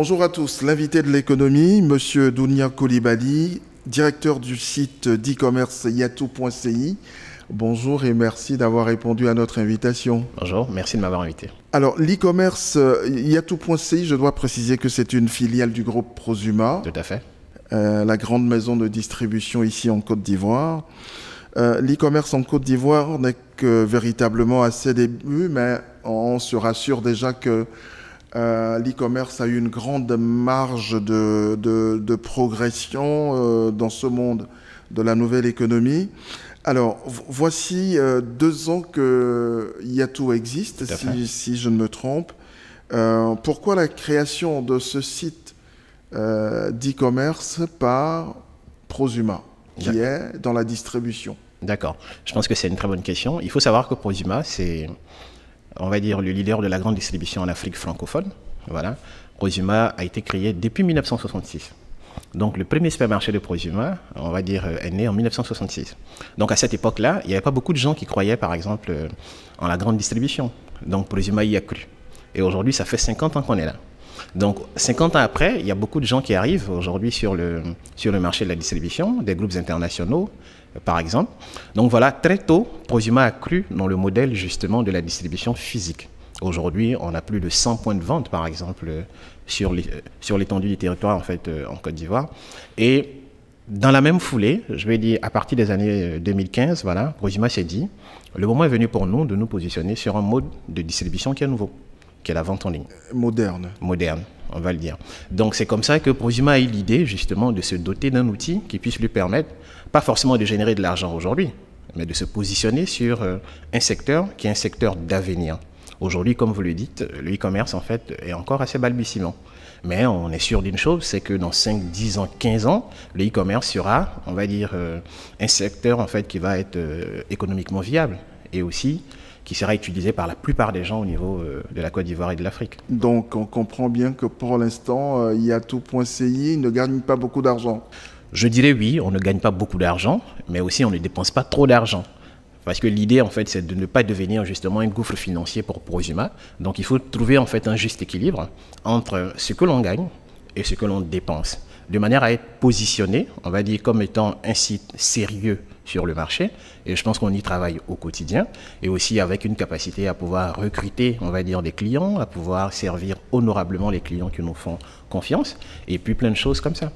Bonjour à tous. L'invité de l'économie, Monsieur Dounia Coulibaly, directeur du site d'e-commerce yatou.ci. Bonjour et merci d'avoir répondu à notre invitation. Bonjour, merci de m'avoir invité. Alors, l'e-commerce yatou.ci, je dois préciser que c'est une filiale du groupe Prosuma. Tout à fait. La grande maison de distribution ici en Côte d'Ivoire. L'e-commerce en Côte d'Ivoire n'est que véritablement à ses débuts, mais on se rassure déjà que l'e-commerce a eu une grande marge de progression dans ce monde de la nouvelle économie. Alors, voici 2 ans que Yatou existe, si je ne me trompe. Pourquoi la création de ce site d'e-commerce par Prosuma, qui est dans la distribution? D'accord. Je pense que c'est une très bonne question. Il faut savoir que Prosuma, c'est, on va dire, le leader de la grande distribution en Afrique francophone. Voilà. Prosuma a été créé depuis 1966. Donc, le premier supermarché de Prosuma, on va dire, est né en 1966. Donc, à cette époque-là, il n'y avait pas beaucoup de gens qui croyaient, par exemple, en la grande distribution. Donc, Prosuma y a cru. Et aujourd'hui, ça fait 50 ans qu'on est là. Donc, 50 ans après, il y a beaucoup de gens qui arrivent aujourd'hui sur le marché de la distribution, des groupes internationaux, par exemple. Donc, voilà, très tôt, Prosuma a cru dans le modèle, justement, de la distribution physique. Aujourd'hui, on a plus de 100 points de vente, par exemple, sur l'étendue du territoire, en fait, en Côte d'Ivoire. Et dans la même foulée, je vais dire, à partir des années 2015, voilà, Prosuma s'est dit, le moment est venu pour nous de nous positionner sur un mode de distribution qui est nouveau, qui est la vente en ligne. Moderne. Moderne, on va le dire. Donc, c'est comme ça que Prosuma a eu l'idée, justement, de se doter d'un outil qui puisse lui permettre, pas forcément de générer de l'argent aujourd'hui, mais de se positionner sur un secteur qui est un secteur d'avenir. Aujourd'hui, comme vous le dites, le e-commerce, en fait, est encore assez balbutiement. Mais on est sûr d'une chose, c'est que dans 5, 10 ans, 15 ans, le e-commerce sera, on va dire, un secteur, en fait, qui va être économiquement viable et aussi qui sera utilisé par la plupart des gens au niveau de la Côte d'Ivoire et de l'Afrique. Donc, on comprend bien que pour l'instant, yatou.ci ne gagne pas beaucoup d'argent. Je dirais oui, on ne gagne pas beaucoup d'argent, mais aussi on ne dépense pas trop d'argent. Parce que l'idée, en fait, c'est de ne pas devenir justement un gouffre financier pour Prosuma. Donc, il faut trouver, en fait, un juste équilibre entre ce que l'on gagne et ce que l'on dépense, de manière à être positionné, on va dire, comme étant un site sérieux sur le marché. Et je pense qu'on y travaille au quotidien. Et aussi avec une capacité à pouvoir recruter, on va dire, des clients, à pouvoir servir honorablement les clients qui nous font confiance. Et puis, plein de choses comme ça.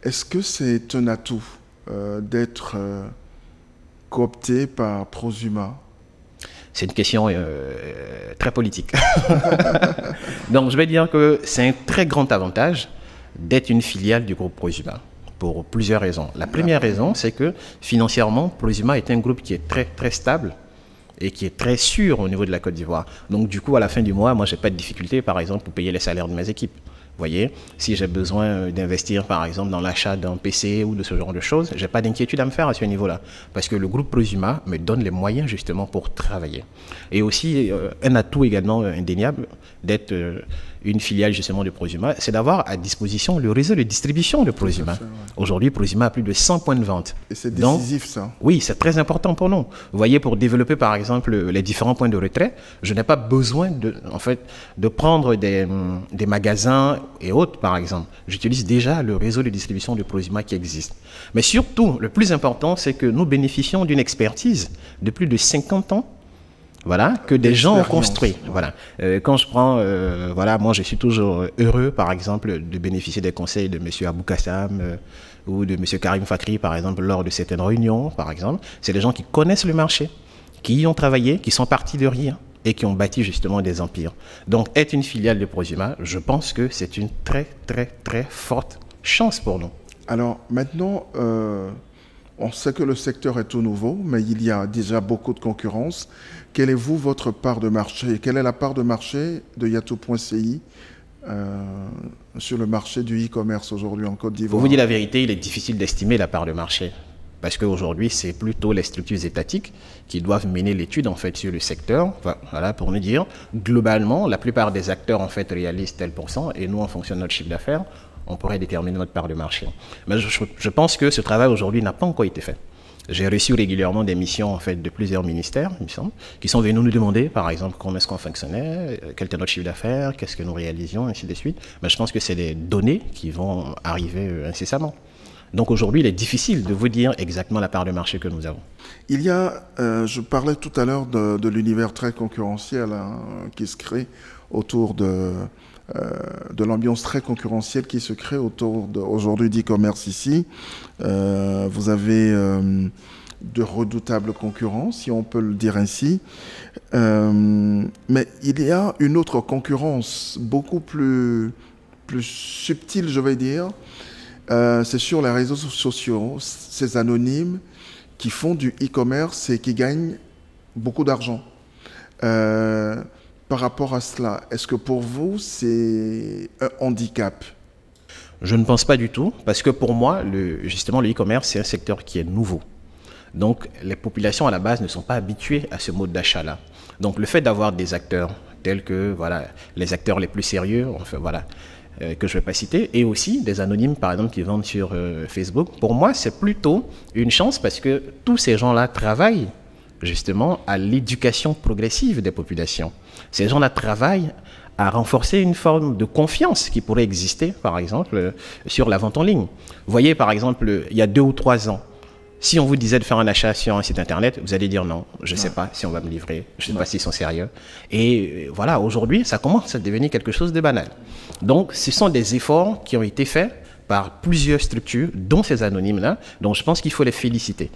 Est-ce que c'est un atout d'être coopté par Prosuma? C'est une question très politique. Donc, je vais dire que c'est un très grand avantage d'être une filiale du groupe Prosuma pour plusieurs raisons. La première raison, c'est que financièrement, Prosuma est un groupe qui est très, très stable et qui est très sûr au niveau de la Côte d'Ivoire. Donc, du coup, à la fin du mois, moi, je n'ai pas de difficulté, par exemple, pour payer les salaires de mes équipes. Vous voyez, si j'ai besoin d'investir, par exemple, dans l'achat d'un PC ou de ce genre de choses, je n'ai pas d'inquiétude à me faire à ce niveau-là. Parce que le groupe Prosuma me donne les moyens, justement, pour travailler. Et aussi, un atout également indéniable d'être une filiale, justement, de Prosuma, c'est d'avoir à disposition le réseau de distribution de Prosuma. Ouais. Aujourd'hui, Prosuma a plus de 100 points de vente. Et c'est décisif, ça? Oui, c'est très important pour nous. Vous voyez, pour développer, par exemple, les différents points de retrait, je n'ai pas besoin, en fait, de prendre des magasins et autres, par exemple. J'utilise déjà le réseau de distribution de Prosuma qui existe. Mais surtout, le plus important, c'est que nous bénéficions d'une expertise de plus de 50 ans, voilà, que des gens ont construit. Voilà. Quand je prends, voilà, moi je suis toujours heureux, par exemple, de bénéficier des conseils de M. Abou Kassam ou de M. Karim Fakri, par exemple, lors de certaines réunions, par exemple. C'est des gens qui connaissent le marché, qui y ont travaillé, qui sont partis de rien et qui ont bâti justement des empires. Donc, être une filiale de Prosuma, je pense que c'est une très, très, très forte chance pour nous. Alors, maintenant, on sait que le secteur est tout nouveau, mais il y a déjà beaucoup de concurrence. Quelle est, votre part de marché? Quelle est la part de marché de yatou.ci sur le marché du e-commerce aujourd'hui en Côte d'Ivoire? Pour vous dire la vérité, il est difficile d'estimer la part de marché. Parce qu'aujourd'hui, c'est plutôt les structures étatiques qui doivent mener l'étude en fait sur le secteur. Voilà, pour nous dire, globalement, la plupart des acteurs en fait réalisent tel pourcent et nous, en fonction de notre chiffre d'affaires, on pourrait déterminer notre part de marché. Mais je pense que ce travail aujourd'hui n'a pas encore été fait. J'ai reçu régulièrement des missions en fait, de plusieurs ministères, il me semble, qui sont venus nous demander, par exemple, comment est-ce qu'on fonctionnait, quel était notre chiffre d'affaires, qu'est-ce que nous réalisions, ainsi de suite. Mais je pense que c'est des données qui vont arriver incessamment. Donc aujourd'hui, il est difficile de vous dire exactement la part de marché que nous avons. Il y a, je parlais tout à l'heure de l'univers très concurrentiel qui se crée autour de l'ambiance très concurrentielle qui se crée autour aujourd'hui d'e-commerce ici. Vous avez de redoutables concurrents, si on peut le dire ainsi. Mais il y a une autre concurrence beaucoup plus subtile, je vais dire. C'est sur les réseaux sociaux, ces anonymes qui font du e-commerce et qui gagnent beaucoup d'argent. Par rapport à cela, est-ce que pour vous, c'est un handicap? Je ne pense pas du tout, parce que pour moi, justement, le e-commerce, c'est un secteur qui est nouveau. Donc, les populations à la base ne sont pas habituées à ce mode d'achat-là. Donc, le fait d'avoir des acteurs tels que voilà, les acteurs les plus sérieux, enfin, voilà, que je ne vais pas citer, et aussi des anonymes, par exemple, qui vendent sur Facebook, pour moi, c'est plutôt une chance parce que tous ces gens-là travaillent justement à l'éducation progressive des populations. Ces gens-là travaillent à renforcer une forme de confiance qui pourrait exister, par exemple, sur la vente en ligne. Vous voyez, par exemple, il y a 2 ou 3 ans, si on vous disait de faire un achat sur un site internet, vous allez dire non, je ne sais pas si on va me livrer, je ne sais pas s'ils sont sérieux. Et voilà, aujourd'hui, ça commence à devenir quelque chose de banal. Donc, ce sont des efforts qui ont été faits par plusieurs structures, dont ces anonymes-là, donc je pense qu'il faut les féliciter.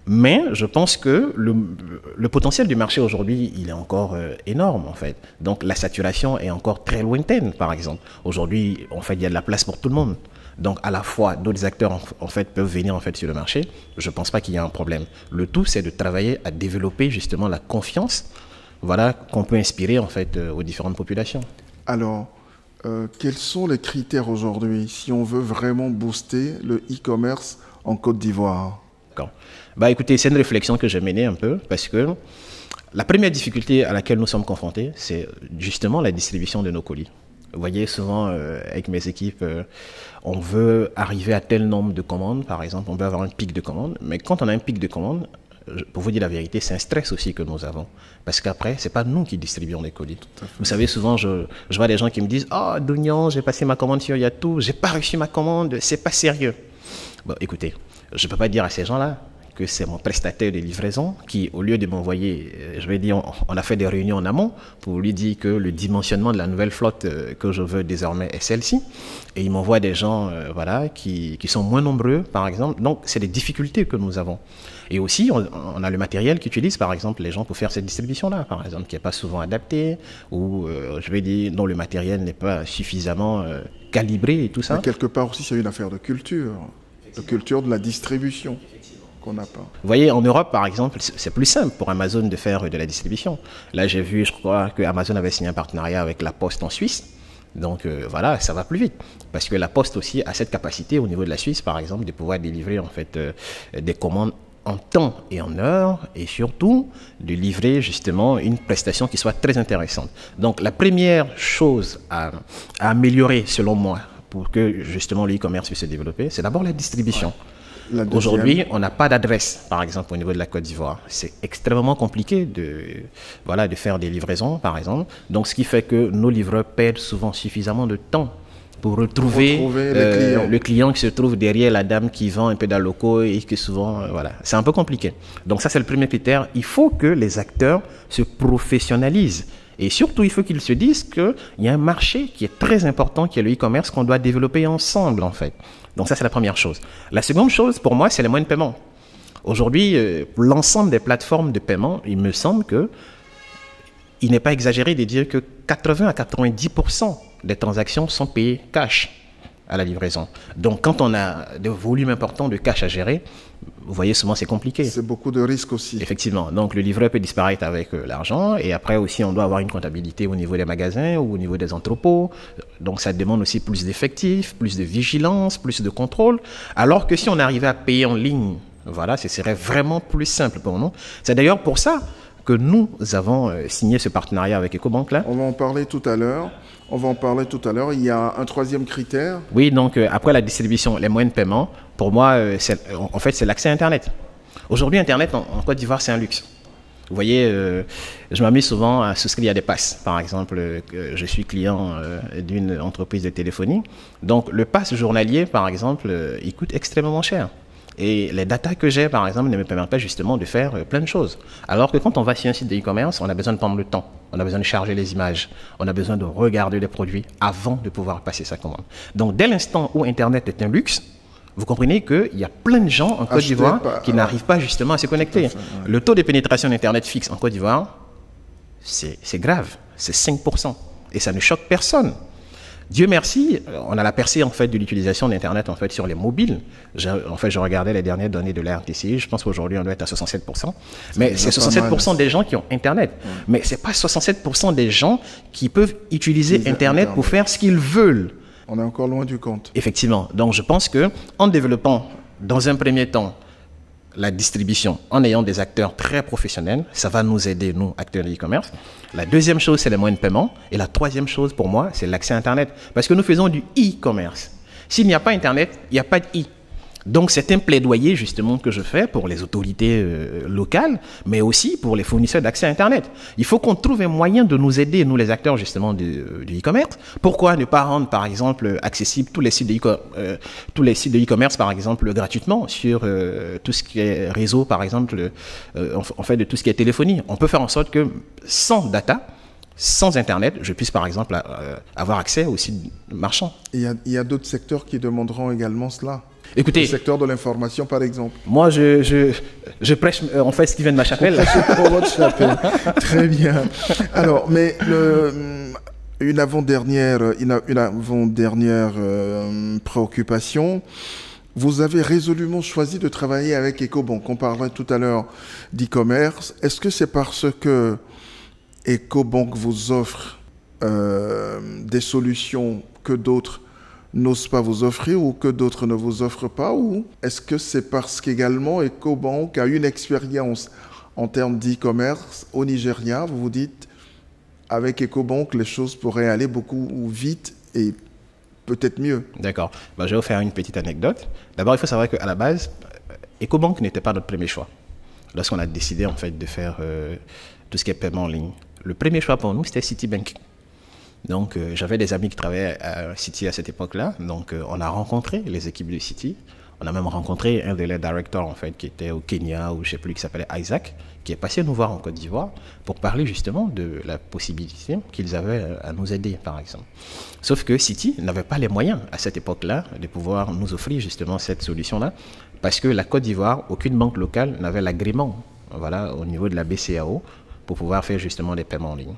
Mais je pense que le potentiel du marché aujourd'hui, il est encore énorme en fait. Donc la saturation est encore très lointaine, par exemple. Aujourd'hui, en fait, il y a de la place pour tout le monde. Donc à la fois, d'autres acteurs en fait peuvent venir en fait sur le marché. Je ne pense pas qu'il y ait un problème. Le tout, c'est de travailler à développer justement la confiance, voilà, qu'on peut inspirer en fait aux différentes populations. Alors, quels sont les critères aujourd'hui si on veut vraiment booster le e-commerce en Côte d'Ivoire? D'accord. Bah écoutez, c'est une réflexion que j'ai menée un peu parce que la première difficulté à laquelle nous sommes confrontés, c'est justement la distribution de nos colis. Vous voyez, souvent avec mes équipes, on veut arriver à tel nombre de commandes, par exemple, on veut avoir un pic de commandes, mais quand on a un pic de commandes, pour vous dire la vérité, c'est un stress aussi que nous avons. Parce qu'après, ce n'est pas nous qui distribuons les colis. Vous savez, souvent, je vois des gens qui me disent « Oh, Dougnan, j'ai passé ma commande sur Yatou, j'ai pas reçu ma commande, c'est pas sérieux. » Bon, écoutez, je ne peux pas dire à ces gens-là que c'est mon prestataire de livraison qui, au lieu de m'envoyer, je vais dire, on a fait des réunions en amont pour lui dire que le dimensionnement de la nouvelle flotte que je veux désormais est celle-ci. Et il m'envoie des gens voilà, qui sont moins nombreux, par exemple. Donc, c'est des difficultés que nous avons. Et aussi, on a le matériel qu'utilisent, par exemple, les gens pour faire cette distribution-là, par exemple, qui n'est pas souvent adapté, ou, je vais dire, dont le matériel n'est pas suffisamment calibré et tout ça. Mais quelque part aussi, c'est une affaire de culture de la distribution. N'a pas. Vous voyez, en Europe, par exemple, c'est plus simple pour Amazon de faire de la distribution. Là, j'ai vu, je crois, que Amazon avait signé un partenariat avec La Poste en Suisse. Donc, voilà, ça va plus vite. Parce que La Poste aussi a cette capacité au niveau de la Suisse, par exemple, de pouvoir délivrer, en fait, des commandes en temps et en heure, et surtout de livrer, justement, une prestation qui soit très intéressante. Donc, la première chose à améliorer, selon moi, pour que, justement, le e-commerce puisse se développer, c'est d'abord la distribution. Ouais. Aujourd'hui, on n'a pas d'adresse, par exemple, au niveau de la Côte d'Ivoire. C'est extrêmement compliqué de faire des livraisons, par exemple. Donc, ce qui fait que nos livreurs perdent souvent suffisamment de temps pour retrouver le client qui se trouve derrière la dame qui vend un peu dans le locaux et que souvent, voilà, c'est un peu compliqué. Donc, ça, c'est le premier critère. Il faut que les acteurs se professionnalisent. Et surtout, il faut qu'ils se disent qu'il y a un marché qui est très important, qui est le e-commerce, qu'on doit développer ensemble, en fait. Donc ça, c'est la première chose. La seconde chose, pour moi, c'est les moyens de paiement. Aujourd'hui, pour l'ensemble des plateformes de paiement, il me semble qu'il n'est pas exagéré de dire que 80 à 90% des transactions sont payées cash à la livraison. Donc, quand on a des volumes importants de cash à gérer, vous voyez, souvent, c'est compliqué. C'est beaucoup de risques aussi. Effectivement. Donc, le livreur peut disparaître avec l'argent. Et après aussi, on doit avoir une comptabilité au niveau des magasins ou au niveau des entrepôts. Donc, ça demande aussi plus d'effectifs, plus de vigilance, plus de contrôle. Alors que si on arrivait à payer en ligne, voilà, ce serait vraiment plus simple pour nous. C'est d'ailleurs pour ça que nous avons signé ce partenariat avec Ecobank là. On va en parler tout à l'heure. Il y a un troisième critère. Oui, donc après la distribution, les moyens de paiement, pour moi, c'est l'accès à Internet. Aujourd'hui, Internet en Côte d'Ivoire, c'est un luxe. Vous voyez, je m'amuse souvent à souscrire à des passes. Par exemple, je suis client d'une entreprise de téléphonie. Donc, le pass journalier, par exemple, il coûte extrêmement cher. Et les datas que j'ai, par exemple, ne me permettent pas justement de faire plein de choses. Alors que quand on va sur un site de e-commerce, on a besoin de prendre le temps. On a besoin de charger les images. On a besoin de regarder les produits avant de pouvoir passer sa commande. Donc, dès l'instant où Internet est un luxe, vous comprenez qu'il y a plein de gens en Côte d'Ivoire qui n'arrivent pas justement à se connecter. Le taux de pénétration d'Internet fixe en Côte d'Ivoire, c'est grave, c'est 5%. Et ça ne choque personne. Dieu merci, on a la percée en fait de l'utilisation d'Internet en fait sur les mobiles. Je regardais les dernières données de la RTCI, je pense qu'aujourd'hui on doit être à 67%. Mais c'est 67% des gens qui ont Internet. Mais c'est pas 67% des gens qui peuvent utiliser Internet pour faire ce qu'ils veulent. On est encore loin du compte. Effectivement. Donc, je pense qu'en développant, dans un premier temps, la distribution, en ayant des acteurs très professionnels, ça va nous aider, nous, acteurs de e-commerce. La deuxième chose, c'est les moyens de paiement. Et la troisième chose, pour moi, c'est l'accès à Internet. Parce que nous faisons du e-commerce. S'il n'y a pas Internet, il n'y a pas de e. Donc, c'est un plaidoyer, justement, que je fais pour les autorités locales, mais aussi pour les fournisseurs d'accès à Internet. Il faut qu'on trouve un moyen de nous aider, nous, les acteurs, justement, du e-commerce. Pourquoi ne pas rendre, par exemple, accessibles tous les sites de e-commerce, par exemple, gratuitement, sur tout ce qui est réseau, par exemple, en fait, de tout ce qui est téléphonie. On peut faire en sorte que, sans data, sans Internet, je puisse, par exemple, avoir accès aux sites marchands. Il y a d'autres secteurs qui demanderont également cela. Écoutez, le secteur de l'information, par exemple. Moi, je prêche en fait ce qui vient de ma chapelle. Pour votre chapelle. Très bien. Alors, mais une avant-dernière préoccupation. Vous avez résolument choisi de travailler avec Ecobank. On parlait tout à l'heure d'e-commerce. Est-ce que c'est parce que Ecobank vous offre des solutions que d'autres n'osent pas vous offrir ou que d'autres ne vous offrent pas, ou est-ce que c'est parce qu'également Ecobank a une expérience en termes d'e-commerce au Nigeria, vous vous dites avec Ecobank les choses pourraient aller beaucoup vite et peut-être mieux? D'accord. Je vais vous faire une petite anecdote. D'abord, il faut savoir qu'à la base, Ecobank n'était pas notre premier choix. Lorsqu'on a décidé en fait de faire tout ce qui est paiement en ligne, le premier choix pour nous, c'était Citibank. Donc, j'avais des amis qui travaillaient à Citi à cette époque-là. Donc, on a rencontré les équipes de Citi. On a même rencontré un des directeurs, en fait, qui était au Kenya, ou je ne sais plus, qui s'appelait Isaac, qui est passé nous voir en Côte d'Ivoire pour parler justement de la possibilité qu'ils avaient à nous aider, par exemple. Sauf que Citi n'avait pas les moyens, à cette époque-là, de pouvoir nous offrir justement cette solution-là, parce que la Côte d'Ivoire, aucune banque locale n'avait l'agrément, voilà, au niveau de la BCAO, pour pouvoir faire justement des paiements en ligne.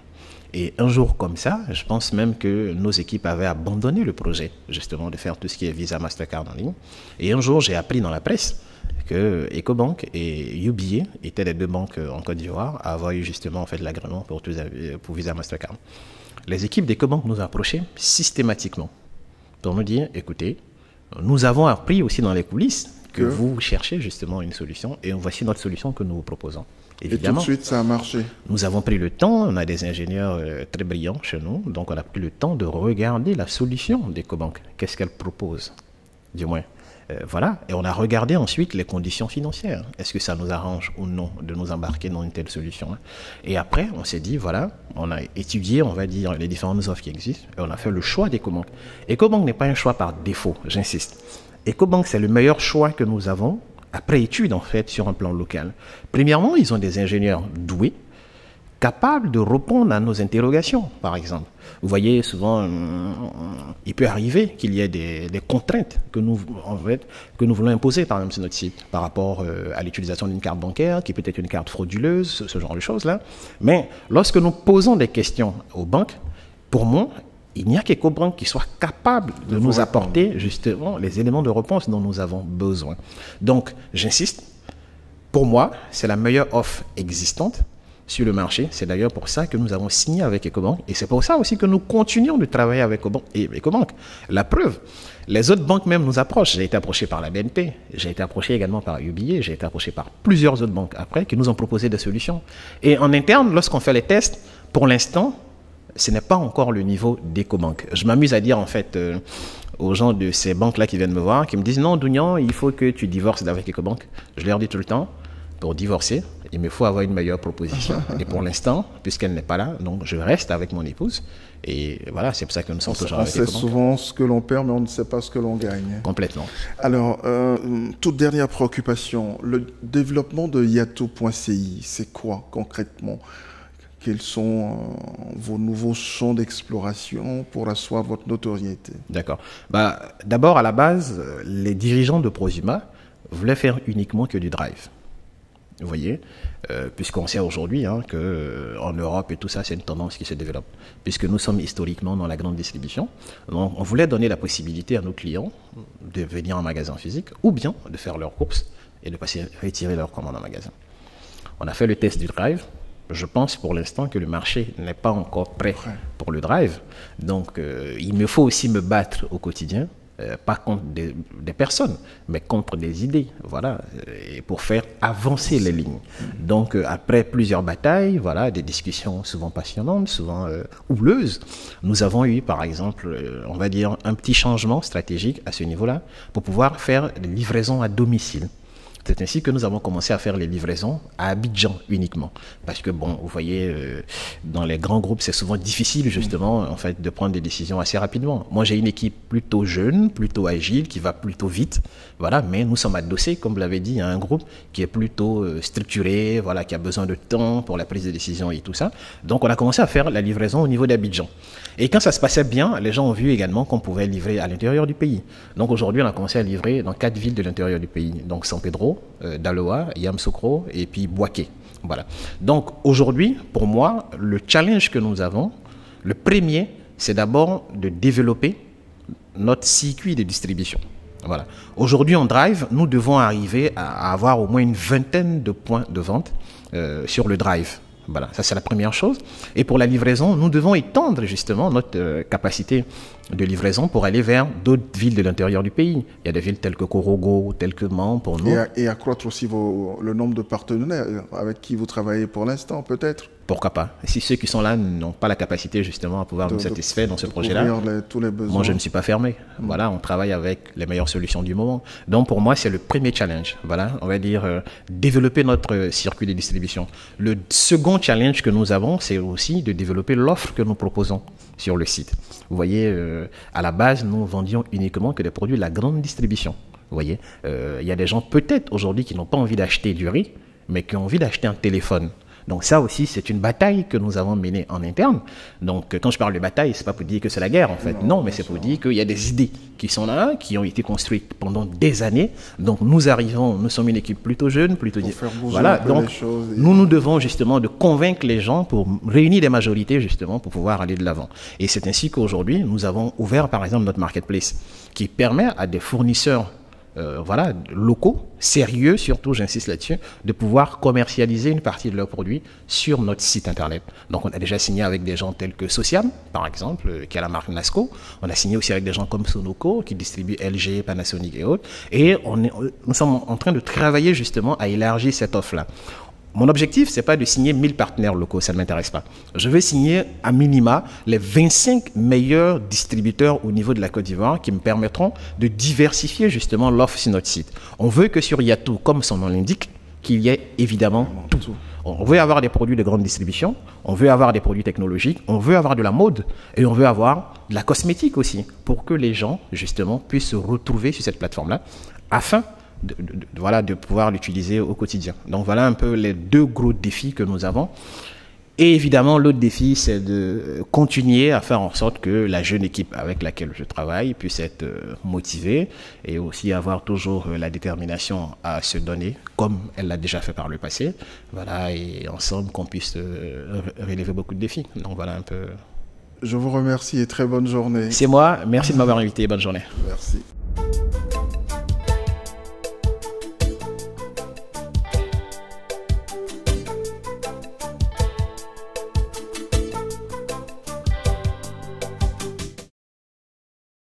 Et un jour comme ça, je pense même que nos équipes avaient abandonné le projet, justement, de faire tout ce qui est Visa, Mastercard en ligne. Et un jour, j'ai appris dans la presse que Ecobank et UBA étaient les deux banques en Côte d'Ivoire à avoir eu justement en fait, l'agrément pour Visa, Mastercard. Les équipes d'Ecobank nous approchaient systématiquement pour nous dire, écoutez, nous avons appris aussi dans les coulisses que vous cherchez justement une solution et voici notre solution que nous vous proposons. Évidemment, et tout de suite, ça a marché. Nous avons pris le temps, on a des ingénieurs très brillants chez nous, donc on a pris le temps de regarder la solution d'Ecobank. Qu'est-ce qu'elle propose, du moins. Voilà, et on a regardé ensuite les conditions financières. Est-ce que ça nous arrange ou non de nous embarquer dans une telle solution? Et après, on s'est dit, voilà, on a étudié, on va dire, les différentes offres qui existent, et on a fait le choix d'Ecobank. Ecobank n'est pas un choix par défaut, j'insiste. Ecobank, c'est le meilleur choix que nous avons après étude, en fait, sur un plan local. Premièrement, ils ont des ingénieurs doués, capables de répondre à nos interrogations, par exemple. Vous voyez, souvent, il peut arriver qu'il y ait des contraintes que nous voulons imposer, par exemple, sur notre site, par rapport à l'utilisation d'une carte bancaire, qui peut être une carte frauduleuse, ce genre de choses-là. Mais lorsque nous posons des questions aux banques, pour moi, il n'y a qu'Ecobank qui soit capable de nous apporter justement les éléments de réponse dont nous avons besoin. Donc, j'insiste, pour moi, c'est la meilleure offre existante sur le marché. C'est d'ailleurs pour ça que nous avons signé avec Ecobank et c'est pour ça aussi que nous continuons de travailler avec Ecobank. La preuve, les autres banques même nous approchent. J'ai été approché par la BNP, j'ai été approché également par UBA, j'ai été approché par plusieurs autres banques après qui nous ont proposé des solutions. Et en interne, lorsqu'on fait les tests, pour l'instant, ce n'est pas encore le niveau d'Ecobank. Je m'amuse à dire en fait aux gens de ces banques-là qui viennent me voir, qui me disent « Non, Dounian, il faut que tu divorces d'avec Ecobank. » Je leur dis tout le temps, pour divorcer, il me faut avoir une meilleure proposition. Et pour l'instant, puisqu'elle n'est pas là, donc je reste avec mon épouse. Et voilà, c'est pour ça que nous sommes toujours avec On sait souvent ce que l'on perd, mais on ne sait pas ce que l'on gagne. Complètement. Alors, toute dernière préoccupation, le développement de Yato.ci, c'est quoi concrètement? Quels sont vos nouveaux champs d'exploration pour asseoir votre notoriété? D'accord. D'abord, à la base, les dirigeants de Prosuma voulaient faire uniquement que du drive. Vous voyez, puisqu'on sait aujourd'hui qu'en Europe et tout ça, c'est une tendance qui se développe. Puisque nous sommes historiquement dans la grande distribution, donc on voulait donner la possibilité à nos clients de venir en magasin physique ou bien de faire leurs courses et de passer retirer leurs commandes en magasin. On a fait le test du drive. Je pense pour l'instant que le marché n'est pas encore prêt pour le drive. Donc, il me faut aussi me battre au quotidien. Pas contre des personnes, mais contre des idées, voilà, et pour faire avancer les lignes. Donc, après plusieurs batailles, voilà, des discussions souvent passionnantes, souvent houleuses, nous avons eu, par exemple, on va dire, un petit changement stratégique à ce niveau-là pour pouvoir faire des livraisons à domicile. C'est ainsi que nous avons commencé à faire les livraisons à Abidjan uniquement. Parce que, bon, vous voyez, dans les grands groupes, c'est souvent difficile, justement, en fait, de prendre des décisions assez rapidement. Moi, j'ai une équipe plutôt jeune, plutôt agile, qui va plutôt vite. Voilà, mais nous sommes adossés, comme vous l'avez dit, à un groupe qui est plutôt structuré, voilà, qui a besoin de temps pour la prise de décision et tout ça. Donc, on a commencé à faire la livraison au niveau d'Abidjan. Et quand ça se passait bien, les gens ont vu également qu'on pouvait livrer à l'intérieur du pays. Donc, aujourd'hui, on a commencé à livrer dans 4 villes de l'intérieur du pays. Donc, San Pedro, Daloa, Yamoussoukro et puis Bouaké. Voilà. Donc aujourd'hui, pour moi, le challenge que nous avons, le premier, c'est d'abord de développer notre circuit de distribution. Voilà. Aujourd'hui, en drive, nous devons arriver à avoir au moins une vingtaine de points de vente sur le drive. Voilà, ça c'est la première chose. Et pour la livraison, nous devons étendre justement notre capacité de livraison pour aller vers d'autres villes de l'intérieur du pays. Il y a des villes telles que Korogo, telles que Man pour nous. Et accroître aussi le nombre de partenaires avec qui vous travaillez pour l'instant, peut-être? Pourquoi pas? Si ceux qui sont là n'ont pas la capacité justement à pouvoir nous satisfaire dans ce projet-là, moi je ne suis pas fermé. Voilà, on travaille avec les meilleures solutions du moment. Donc pour moi, c'est le premier challenge. Voilà, on va dire développer notre circuit de distribution. Le second challenge que nous avons, c'est aussi de développer l'offre que nous proposons sur le site. Vous voyez, à la base, nous vendions uniquement que des produits de la grande distribution. Vous voyez, il y a des gens peut-être aujourd'hui qui n'ont pas envie d'acheter du riz, mais qui ont envie d'acheter un téléphone. Donc ça aussi, c'est une bataille que nous avons menée en interne. Donc quand je parle de bataille, c'est pas pour dire que c'est la guerre en fait. Non, mais c'est pour dire qu'il y a des idées qui sont là, qui ont été construites pendant des années. Donc nous arrivons, nous sommes une équipe plutôt jeune, plutôt... Voilà, donc nous devons justement de convaincre les gens pour réunir des majorités justement pour pouvoir aller de l'avant. Et c'est ainsi qu'aujourd'hui, nous avons ouvert par exemple notre marketplace qui permet à des fournisseurs voilà, locaux, sérieux surtout, j'insiste là-dessus, de pouvoir commercialiser une partie de leurs produits sur notre site internet. Donc on a déjà signé avec des gens tels que Sociam, par exemple, qui a la marque Nasco. On a signé aussi avec des gens comme Sonoco, qui distribuent LG, Panasonic et autres. Et nous sommes en train de travailler justement à élargir cette offre-là. Mon objectif, ce n'est pas de signer 1000 partenaires locaux, ça ne m'intéresse pas. Je veux signer à minima les 25 meilleurs distributeurs au niveau de la Côte d'Ivoire qui me permettront de diversifier justement l'offre sur notre site. On veut que sur Yato, comme son nom l'indique, qu'il y ait évidemment tout. On veut avoir des produits de grande distribution, on veut avoir des produits technologiques, on veut avoir de la mode et on veut avoir de la cosmétique aussi pour que les gens justement puissent se retrouver sur cette plateforme-là afin de pouvoir l'utiliser au quotidien. Donc voilà un peu les deux gros défis que nous avons. Et évidemment, l'autre défi, c'est de continuer à faire en sorte que la jeune équipe avec laquelle je travaille puisse être motivée et aussi avoir toujours la détermination à se donner, comme elle l'a déjà fait par le passé. Voilà, et ensemble qu'on puisse relever beaucoup de défis. Donc voilà un peu. Je vous remercie et très bonne journée. C'est moi. Merci de m'avoir invité. Bonne journée. Merci.